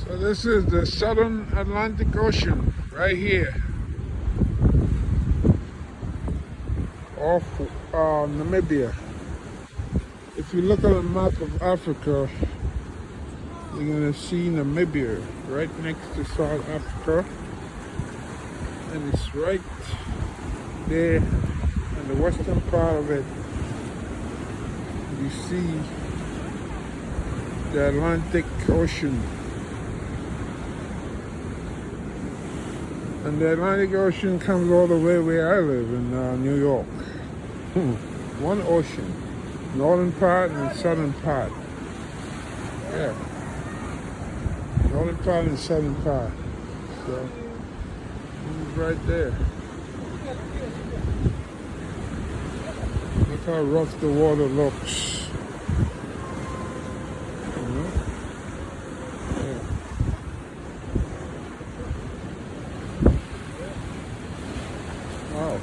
So this is the Southern Atlantic Ocean right here off Namibia. If you look at a map of Africa, you're going to see Namibia right next to South Africa, and it's right there in the western part of it. You see the Atlantic Ocean. And the Atlantic Ocean comes all the way where I live in New York. One ocean, northern part and southern part. Yeah, northern part and southern part. So, it's right there. Look how rough the water looks. Wow.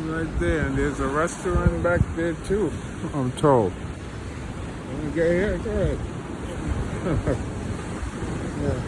Right there, and there's a restaurant back there too, I'm told. Let me get here, go ahead. Yeah.